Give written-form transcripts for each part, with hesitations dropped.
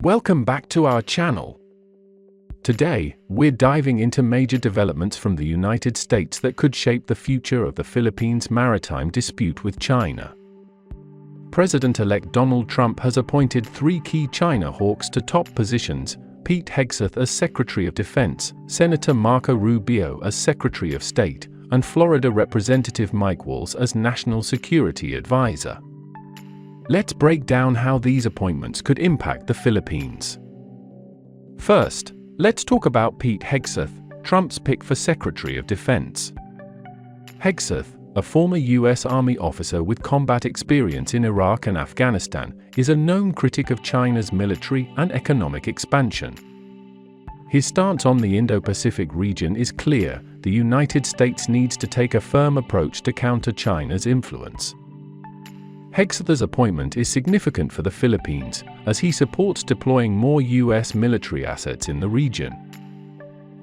Welcome back to our channel. Today, we're diving into major developments from the United States that could shape the future of the Philippines' maritime dispute with China. President-elect Donald Trump has appointed three key China hawks to top positions: Pete Hegseth as Secretary of Defense, Senator Marco Rubio as Secretary of State, and Florida Representative Mike Waltz as National Security Advisor. Let's break down how these appointments could impact the Philippines. First, let's talk about Pete Hegseth, Trump's pick for Secretary of Defense. Hegseth, a former U.S. Army officer with combat experience in Iraq and Afghanistan, is a known critic of China's military and economic expansion. His stance on the Indo-Pacific region is clear: the United States needs to take a firm approach to counter China's influence. Hegseth's appointment is significant for the Philippines, as he supports deploying more U.S. military assets in the region.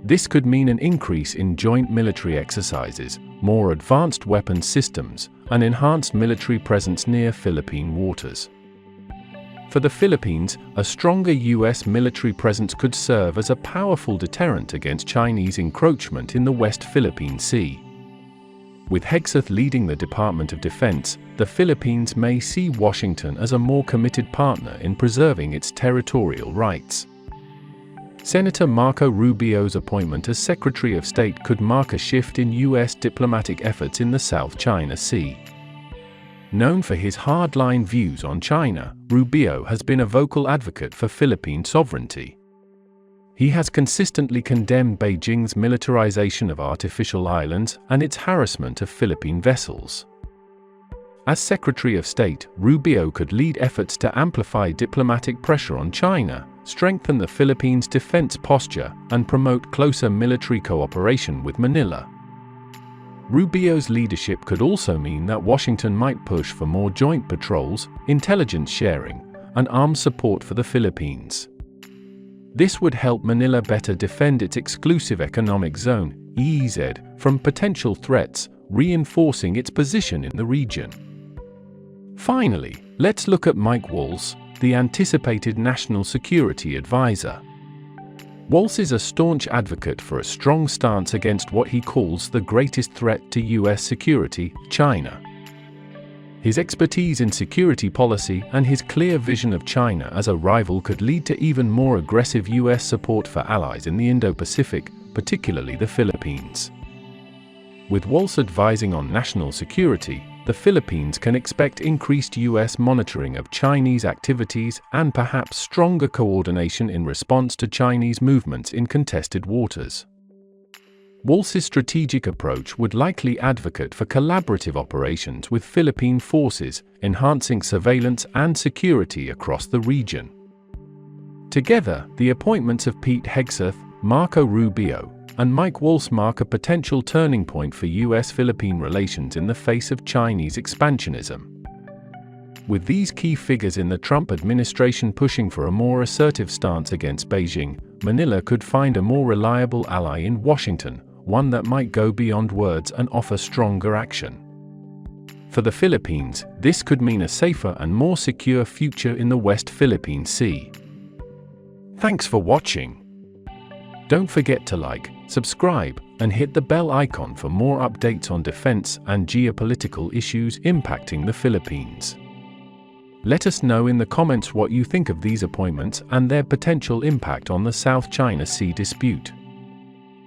This could mean an increase in joint military exercises, more advanced weapons systems, and enhanced military presence near Philippine waters. For the Philippines, a stronger U.S. military presence could serve as a powerful deterrent against Chinese encroachment in the West Philippine Sea. With Hegseth leading the Department of Defense, the Philippines may see Washington as a more committed partner in preserving its territorial rights. Senator Marco Rubio's appointment as Secretary of State could mark a shift in U.S. diplomatic efforts in the South China Sea. Known for his hardline views on China, Rubio has been a vocal advocate for Philippine sovereignty. He has consistently condemned Beijing's militarization of artificial islands and its harassment of Philippine vessels. As Secretary of State, Rubio could lead efforts to amplify diplomatic pressure on China, strengthen the Philippines' defense posture, and promote closer military cooperation with Manila. Rubio's leadership could also mean that Washington might push for more joint patrols, intelligence sharing, and arms support for the Philippines. This would help Manila better defend its exclusive economic zone, EEZ, from potential threats, reinforcing its position in the region. Finally, let's look at Mike Waltz, the anticipated National Security Advisor. Waltz is a staunch advocate for a strong stance against what he calls the greatest threat to U.S. security, China. His expertise in security policy and his clear vision of China as a rival could lead to even more aggressive U.S. support for allies in the Indo-Pacific, particularly the Philippines. With Waltz advising on national security, the Philippines can expect increased U.S. monitoring of Chinese activities and perhaps stronger coordination in response to Chinese movements in contested waters. Waltz's strategic approach would likely advocate for collaborative operations with Philippine forces, enhancing surveillance and security across the region. Together, the appointments of Pete Hegseth, Marco Rubio, and Mike Waltz mark a potential turning point for U.S.-Philippine relations in the face of Chinese expansionism. With these key figures in the Trump administration pushing for a more assertive stance against Beijing, Manila could find a more reliable ally in Washington, one that might go beyond words and offer stronger action. For the Philippines, this could mean a safer and more secure future in the West Philippine Sea. Thanks for watching. Don't forget to like, subscribe, and hit the bell icon for more updates on defense and geopolitical issues impacting the Philippines. Let us know in the comments what you think of these appointments and their potential impact on the South China Sea dispute.